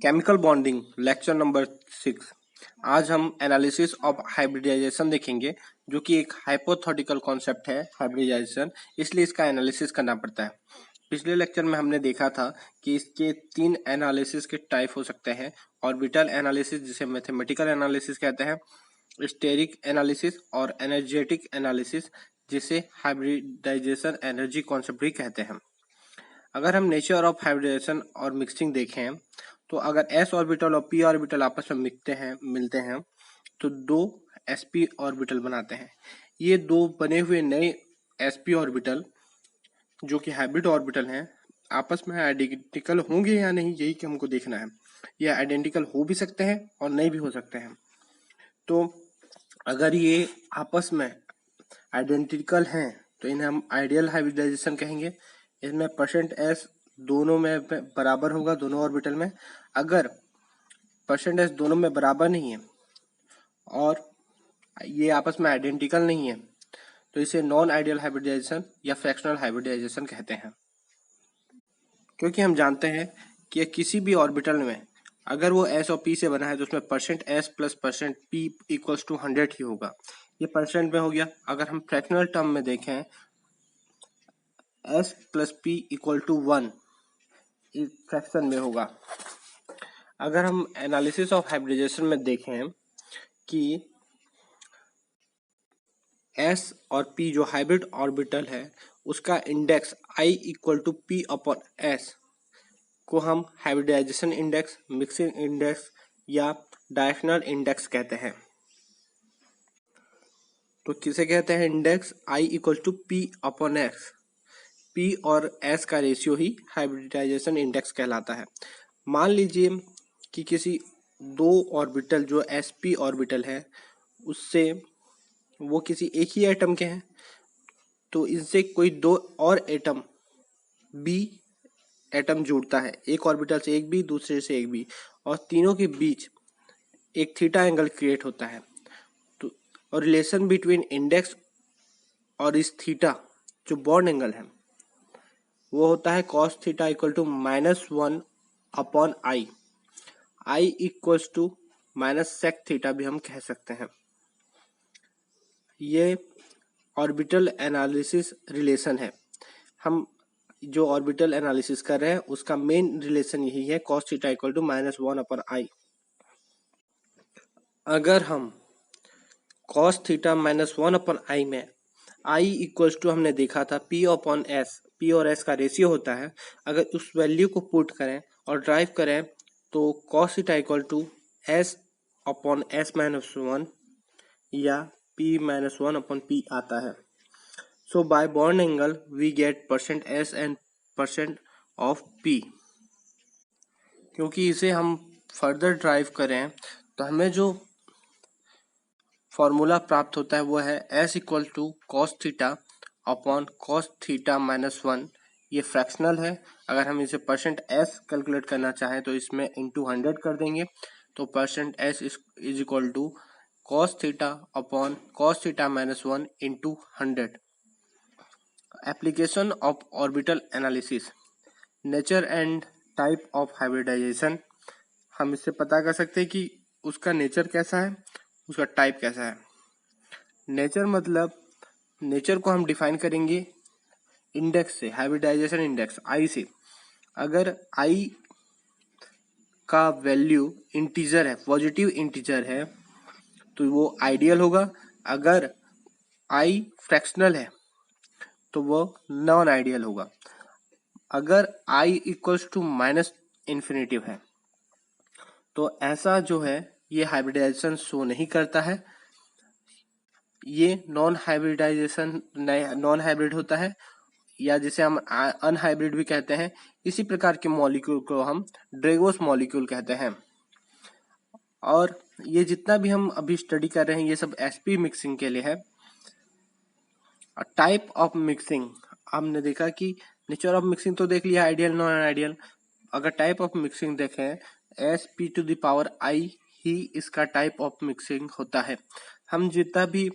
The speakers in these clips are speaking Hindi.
Chemical bonding lecture number 6। आज हम एनालिसिस ऑफ हाइब्रिडाइजेशन देखेंगे, जो कि एक हाइपोथेटिकल कॉन्सेप्ट है हाइब्रिडाइजेशन, इसलिए इसका एनालिसिस करना पड़ता है। पिछले लेक्चर में हमने देखा था कि इसके 3 एनालिसिस के टाइप हो सकते हैं। ऑर्बिटल एनालिसिस, जिसे मैथमेटिकल एनालिसिस कहते हैं, स्टेरिक एनालिसिस और एनर्जेटिक एनालिसिस, जिसे हाइब्रिडाइजेशन एनर्जी कॉन्सेप्ट भी कहते हैं। अगर हम नेचर ऑफ हाइब्रिडाइजेशन और मिक्सिंग देखें, तो अगर s ऑर्बिटल और p ऑर्बिटल आपस में मिलते हैं तो दो sp ऑर्बिटल बनाते हैं। ये दो बने हुए नए sp ऑर्बिटल, जो कि हाइब्रिड ऑर्बिटल हैं, आपस में आइडेंटिकल होंगे या नहीं, यही कि हमको देखना है। ये आइडेंटिकल हो भी सकते हैं और नहीं भी हो सकते हैं। तो अगर ये आपस में आइडेंटिकल हैं तो इन्हें हम आइडियल हाइब्रिडाइजेशन कहेंगे। इसमें परसेंट एस दोनों में बराबर होगा, दोनों ऑर्बिटल में। अगर परसेंट एस दोनों में बराबर नहीं है और ये आपस में आइडेंटिकल नहीं है, तो इसे नॉन आइडियल हाइब्रिडाइजेशन या फ्रैक्शनल हाइब्रिडाइजेशन कहते हैं। क्योंकि हम जानते हैं कि किसी भी ऑर्बिटल में अगर वो एस और पी से बना है तो उसमें percent S plus percent P equals to 100 ही होगा। ये परसेंट में हो गया। अगर हम फ्रैक्शनल टर्म में देखें, S plus P equal to 1 fraction में होगा। अगर हम एनालिसिस ऑफ हाइब्रिडाइजेशन में देखें कि S और P जो हाइब्रिड ऑर्बिटल है, उसका index I equal to P upon S को हम हाइब्रिडाइजेशन इंडेक्स, मिक्सिंग इंडेक्स या डायरेक्शनल इंडेक्स कहते हैं। तो किसे कहते हैं index? I equal to P upon S. P और S का रेशियो ही हाइब्रिडाइजेशन इंडेक्स कहलाता है। मान लीजिए कि किसी दो ऑर्बिटल जो sp ऑर्बिटल है, उससे वो किसी एक ही एटम के हैं, तो इनसे कोई दो और एटम b एटम जुड़ता है, एक ऑर्बिटल से एक b, दूसरे से एक b, और तीनों के बीच एक थीटा एंगल क्रिएट होता है। तो और रिलेशन बिटवीन इंडेक्स और इस थीटा जो बॉन्ड एंगल है, वो होता है cos theta equal to -1 upon I. I equals to minus sec theta भी हम कह सकते हैं। ये ऑर्बिटल एनालिसिस रिलेशन है। हम जो ऑर्बिटल एनालिसिस कर रहे हैं उसका मेन रिलेशन यही है, cos theta equal to -1 upon I. अगर हम cos थीटा -1 अपॉन आई में i इक्वल्स टू, हमने देखा था p अपॉन एस, p और s का रेशियो होता है, अगर उस वैल्यू को पुट करें और ड्राइव करें तो cos theta equal to s upon s -1 या p -1 अपॉन p आता है। So by bond angle we get percent s and percent of p। क्योंकि इसे हम फर्दर ड्राइव करें तो हमें जो फॉर्मूला प्राप्त होता है वो है s equal to cos theta upon cos theta -1। ये फ्रैक्शनल है। अगर हम इसे परसेंट s कैलकुलेट करना चाहें तो इसमें इंटू 100 कर देंगे, तो percent s is equal to cos theta upon cos theta -1 into 100। Application of orbital analysis, nature and type of hybridization. हम इससे पता कर सकते हैं कि उसका नेचर कैसा है, उसका टाइप कैसा है। नेचर मतलब, नेचर को हम डिफाइन करेंगे इंडेक्स से, हाइब्रिडाइजेशन इंडेक्स आई से। अगर आई का वैल्यू इंटीजर है, पॉजिटिव इंटीजर है, तो वो आइडियल होगा। अगर आई फ्रैक्शनल है तो वो नॉन आइडियल होगा। अगर आई इक्वल्स टू माइनस इन्फिनेटिव है तो ऐसा जो है ये हाइब्रिडाइजेशन शो नहीं करता है, ये नॉन हाइब्रिड होता है, या जिसे हम अनहाइब्रिड भी कहते हैं। इसी प्रकार के मॉलिक्यूल को हम ड्रेगोस मॉलिक्यूल कहते हैं। और ये जितना भी हम अभी स्टडी कर रहे हैं ये सब sp मिक्सिंग के लिए है। टाइप ऑफ मिक्सिंग, हमने देखा कि नेचर ऑफ मिक्सिंग तो देख लिया, आइडियल नॉन आइडियल। अगर टाइप ऑफ मिक्सिंग देखें, sp to the power i ही इसका टाइप ऑफ मिक्सिंग होता है। हम जितना भी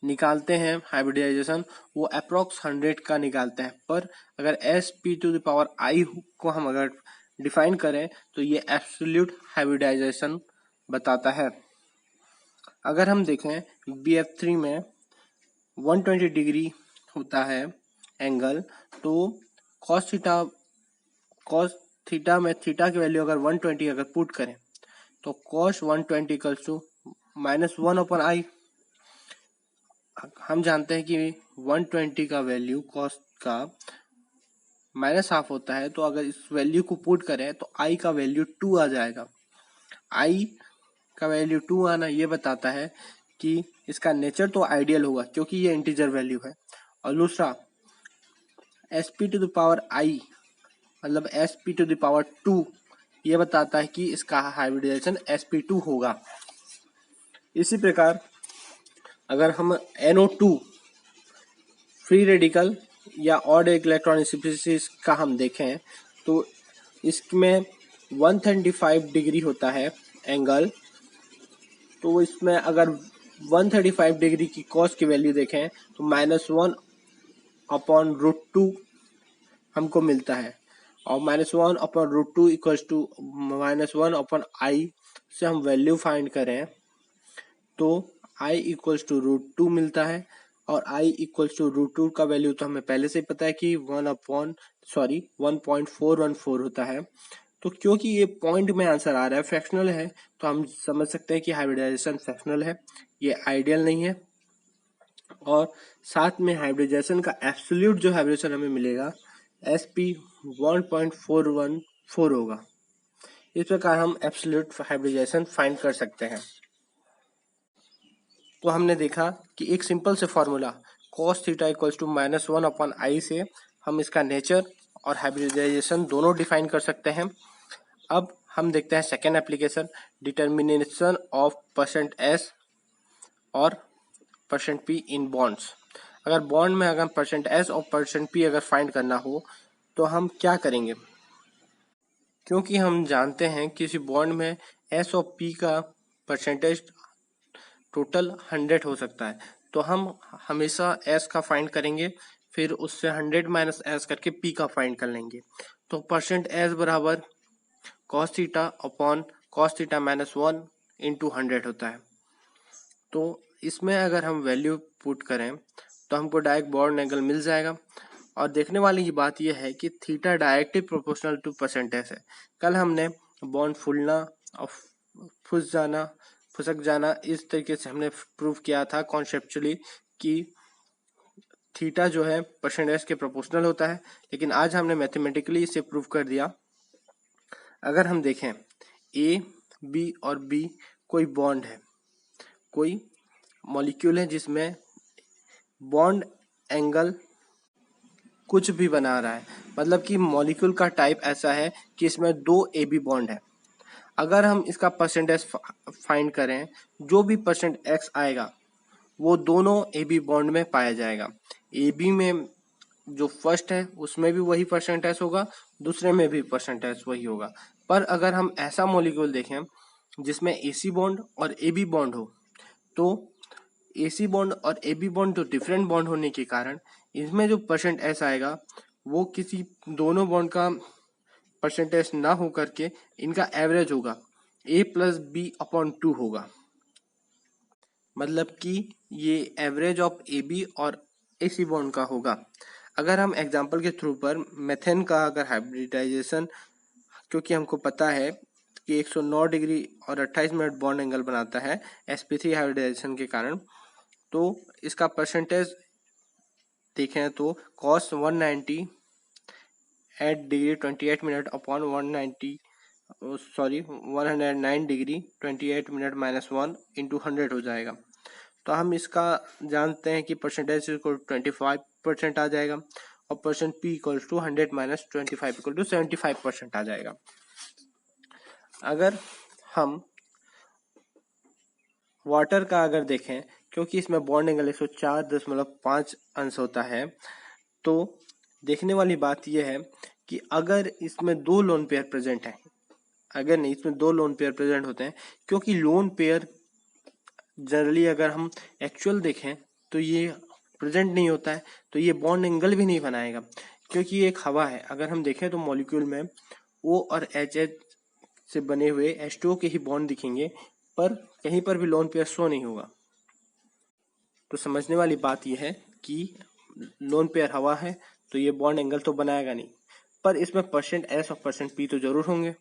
निकालते हैं हाइब्रिडाइजेशन वो अप्रोक्स 100 का निकालते हैं, पर अगर sp to the power i को हम अगर डिफाइन करें तो ये एब्सोल्यूट हाइब्रिडाइजेशन बताता है। अगर हम देखें BF3 में 120 डिग्री होता है एंगल, तो कॉस थीटा में थीटा की वैल्यू अगर 120 अगर पुट करें तो कॉस 120 इक्वल्स टू -1/i। हम जानते हैं कि 120 का वैल्यू कॉस का -हाफ होता है, तो अगर इस वैल्यू को पुट करें तो i का वैल्यू 2 आ जाएगा। i का वैल्यू 2 आना ये बताता है कि इसका नेचर तो आइडियल होगा क्योंकि ये इंटीजर वैल्यू है। और दूसरा sp⁻i मतलब sp⁻2 ये बताता है कि इसका हाइब्रिडाइजेशन sp2 होगा। इसी प्रकार अगर हम NO2 फ्री रेडिकल या ऑड इलेक्ट्रॉन स्पीशीज का हम देखें तो इसमें 135 डिग्री होता है एंगल, तो इसमें अगर 135 डिग्री की कॉस की वैल्यू देखें तो -1/√2 हमको मिलता है, और -1/√2 इक्वल्स टू -1/i से हम वैल्यू फाइंड करें तो i इक्वल्स टू √2 मिलता है। और i इक्वल्स टू √2 का वैल्यू तो हमें पहले से ही पता है कि 1.414 होता है। तो क्योंकि ये पॉइंट में आंसर आ रहा है, फ्रैक्शनल है, तो हम समझ सकते हैं कि हाइब्रिडाइजेशन फ्रैक्शनल है, ये आइडियल नहीं है। और साथ में हाइब्रिडाइजेशन का एब्सोल्यूट जो हाइब्रिडेशन हमें मिलेगा sp 1.414 होगा। इस प्रकार हम एब्सोल्यूट हाइब्रिडाइजेशन फाइंड कर सकते हैं। तो हमने देखा कि एक सिंपल से formula cos theta equals to -1/i से हम इसका नेचर और हाइब्रिडाइजेशन दोनों डिफाइन कर सकते हैं। अब हम देखते हैं second application, determination of %s और %p इन बॉन्ड्स। अगर बॉन्ड में अगर %s और %p अगर फाइंड करना हो तो हम क्या करेंगे, क्योंकि हम जानते हैं किसी बॉन्ड में s और p का परसेंटेज टोटल 100 हो सकता है, तो हम हमेशा s का फाइंड करेंगे, फिर उससे 100 माइनस s करके p का फाइंड कर लेंगे। तो %s बराबर cos theta upon cos theta -1 into 100 होता है। तो इसमें अगर हम वैल्यू पुट करें तो हमको डायरेक्ट बॉन्ड एंगल मिल जाएगा। और देखने वाली बात यह है कि थीटा डायरेक्टली प्रोपोर्शनल टू % है। कल हमने बॉन्ड फूलना और फुसक जाना इस तरीके से हमने प्रूव किया था कॉन्सेप्चुअली कि थीटा जो है % के प्रोपोर्शनल होता है, लेकिन आज हमने मैथमेटिकली इसे प्रूव कर दिया। अगर हम देखें A, B और B कोई बॉन्ड है, कोई मॉलिक्यूल है जिसमें बॉन्ड एंगल कुछ भी बना रहा है, मतलब कि मॉलिक्यूल का टाइप ऐसा है कि इसमें 2 AB बॉन्ड है। अगर हम इसका % फाइंड करें, जो भी %x आएगा वो दोनों AB बॉन्ड में पाया जाएगा। AB में जो फर्स्ट है उसमें भी वही %s होगा, दूसरे में भी %s वही होगा। पर अगर हम ऐसा मॉलिक्यूल देखें जिसमें AC बॉन्ड और AB बॉन्ड हो, तो AC बॉन्ड और AB बॉन्ड तो डिफरेंट बॉन्ड होने के कारण इसमें जो %s आएगा वो किसी दोनों बॉन्ड का % ना हो करके इनका एवरेज होगा, A + B/2 होगा। मतलब कि ये एवरेज ऑफ AB और AC बॉन्ड का होगा। अगर हम एग्जांपल के थ्रू पर मेथेन का अगर हाइब्रिडाइजेशन, क्योंकि हमको पता है कि 109 डिग्री और 28 मिनट बॉन्ड एंगल बनाता है sp3 हाइब्रिडाइजेशन के कारण, तो इसका % देखें तो cos 190 8 degree 28 minute upon 109 degree 28 minute -1 into 100 हो जाएगा। तो हम इसका जानते हैं कि % इक्वल 25% आ जाएगा और %p equal to 100 minus 25 equal to 75% आ जाएगा। अगर हम वाटर का अगर देखें, क्योंकि इसमें बॉन्ड एंगल 104.5 अंश होता है, तो देखने वाली बात यह है कि अगर इसमें 2 लोन पेयर प्रेजेंट हैं, अगर नहीं इसमें 2 लोन पेयर प्रेजेंट होते हैं, क्योंकि लोन पेयर जनरली अगर हम एक्चुअल देखें तो ये प्रेजेंट नहीं होता है, तो ये बॉन्ड एंगल भी नहीं बनाएगा, क्योंकि ये एक हवा है। अगर हम देखें तो मॉलिक्यूल में O और HH से बने हुए H2O के ही बॉन्ड दिखेंगे, पर कहीं पर भी लोन पेयर शो नहीं होगा। तो समझने वाली बात यह है कि लोन पेयर हवा है तो ये बॉन्ड एंगल तो बनाएगा नहीं, पर इसमें %S और %P तो जरूर होंगे।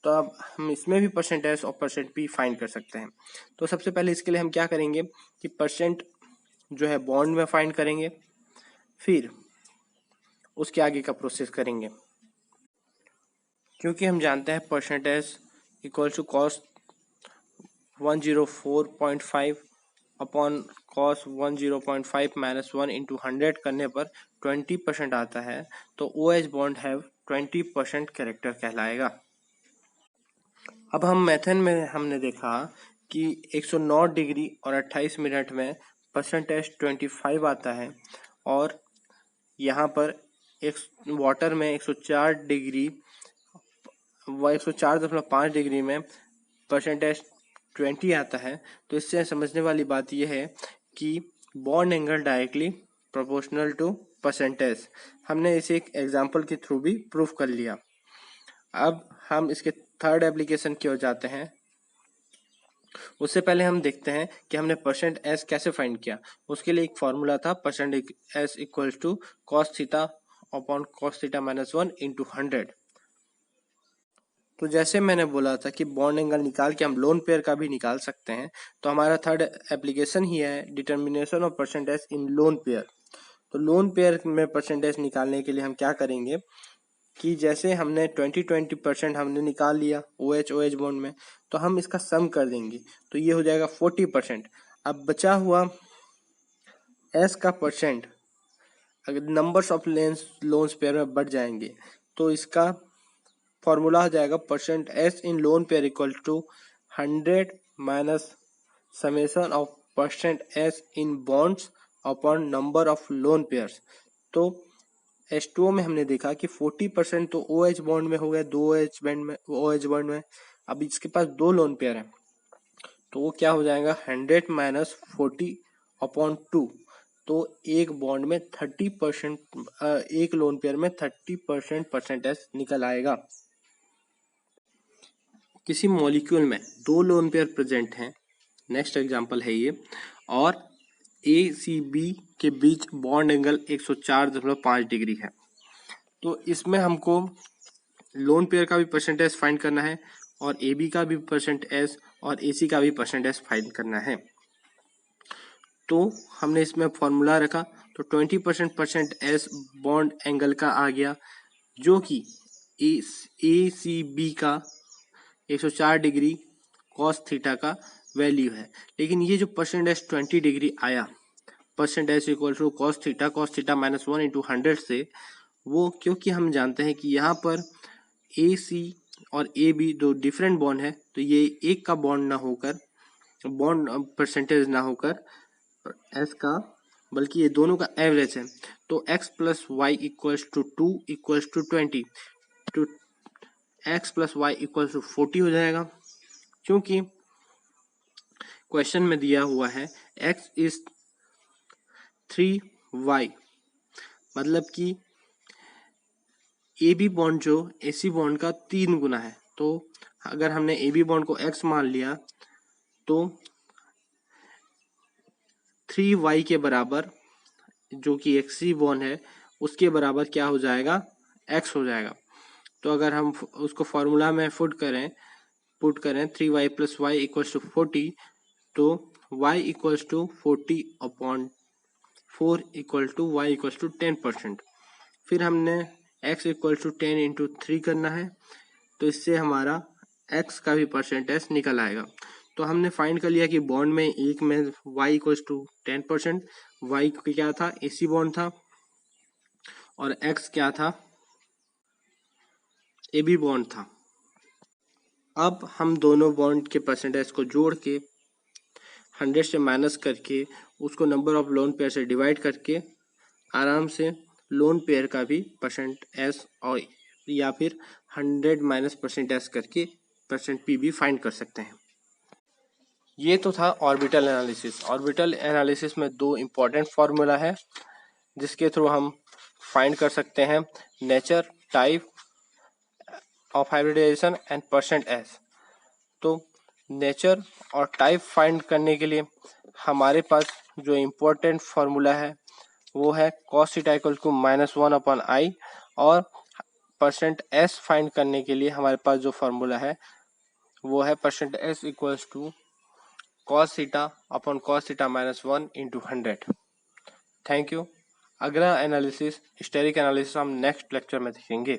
तो अब हम इसमें भी %S और %P फाइंड कर सकते हैं। तो सबसे पहले इसके लिए हम क्या करेंगे कि परसेंट जो है बॉन्ड में फाइंड करेंगे, फिर उसके आगे का प्रोसेस करेंगे। क्योंकि हम जानते हैं %S equal to cos 104.5 upon cos 105 minus 1 into 100 करने पर 20% आता है, तो OH बॉन्ड हैव 20% कैरेक्टर कहलाएगा। अब हम मेथड में हमने देखा कि 109 डिग्री और 28 मिनट में %S 25 आता है, और यहाँ पर एक वाटर में 104 डिग्री व 104.5 डिग्री में %S 20 आता है। तो इससे समझने वाली बात यह है कि bond angle directly proportional to %S। हमने इसे एक एग्जांपल के थ्रू भी प्रूफ कर लिया। अब हम इसके थर्ड एप्लीकेशन की ओर जाते हैं। उससे पहले हम देखते हैं कि हमने %S कैसे फाइंड किया। उसके लिए एक फॉर्मूला था %S equal to cos theta upon cos theta minus 1 into 100। तो जैसे मैंने बोला था कि बॉन्ड एंगल निकाल के हम लोन पेयर का भी निकाल सकते हैं, तो हमारा थर्ड एप्लीकेशन ही है determination of %S in lone pair. तो लोन पेयर में %S निकालने के लिए हम क्या करेंगे कि जैसे हमने 20% हमने निकाल लिया OH बॉन्ड में, तो हम इसका सम कर देंगे, तो ये हो जाएगा 40%। अब बचा हुआ S का परसेंट अगर नंबर्स ऑफ लोन्स पेयर में बढ़ जाएंगे, तो इसका फॉर्मूला हो जाएगा %S in lone pair equal to 100 minus summation of %S in bonds upon number of lone pairs. तो H2O में हमने देखा कि 40% तो OH बॉन्ड में हो गया, दो OH बॉन्ड में। अब इसके पास दो लोन पेयर है, तो वो क्या हो जाएगा 100 माइनस 40 अपॉन 2। तो एक बॉन्ड में 30%, एक लोन पेयर में 30% %S निकल आएगा। किसी मॉलिक्यूल में दो लोन पेयर प्रेजेंट हैं, नेक्स्ट एग्जांपल है ये, और ACB के बीच बॉन्ड एंगल 104.5 डिग्री है। तो इसमें हमको लोन पेयर का भी %S फाइंड करना है, और AB का भी %S और AC का भी %S फाइंड करना है। तो हमने इसमें फॉर्मूला रखा, तो 20% %S बॉन्ड एंगल का आ गया, जो कि ACB का 104 डिग्री cos थीटा का वैल्यू है। लेकिन ये जो %S 20 डिग्री आया, %S equal to cos theta minus 1 into 100 से, वो क्योंकि हम जानते हैं कि यहाँ पर AC और AB दो डिफरेंट बॉन्ड है, तो ये एक का बॉन्ड ना होकर, बॉन्ड परसेंटेज ना होकर S का, बल्कि ये दोनों का एवरेज है। तो x plus y equals to 2 equals to 20, तो x plus y equals to 40 हो जाएगा, क्योंकि क्वेश्चन में दिया हुआ है x इज 3y, मतलब कि AB बॉन्ड जो AC बॉन्ड का 3 गुना है। तो अगर हमने AB बॉन्ड को x मान लिया, तो 3y के बराबर, जो कि XC बॉन्ड है, उसके बराबर क्या हो जाएगा, x हो जाएगा। तो अगर हम उसको फॉर्मूला में पुट करें 3y plus y equals to 40, तो y equals to 40 upon 4 equal to y equals to 10%। फिर हमने x इक्वल्स टू 10 इंटू 3 करना है, तो इससे हमारा x का भी %S निकल आएगा। तो हमने फाइंड कर लिया कि बॉन्ड में एक में y इक्वल्स टू 10%, y क्या था, AC बॉन्ड था, और x क्या था, AB बॉन्ड था। अब हम दोनों बॉन्ड के %S को जोड़ के 100 से माइनस करके उसको नंबर ऑफ लोन पेयर से डिवाइड करके आराम से लोन पेयर का भी %S और या फिर 100 माइनस %S करके %P भी फाइंड कर सकते हैं। ये तो था ऑर्बिटल एनालिसिस। ऑर्बिटल एनालिसिस में दो इम्पॉर्टेंट फार्मूला है, जिसके थ्रू हम फाइंड कर सकते हैं nature, type of hybridization and percent S. तो नेचर और टाइप फाइंड करने के लिए हमारे पास जो इम्पोर्टेंट फार्मूला है वो है cos theta equal to -1/i, और परसेंट एस फाइंड करने के लिए हमारे पास जो फार्मूला है वो है percent S equals to cos theta upon cos theta -1 into 100। Thank you. अगला एनालिसिस, हिस्टेरिक एनालिसिस हम नेक्स्ट लेक्चर में देखेंगे।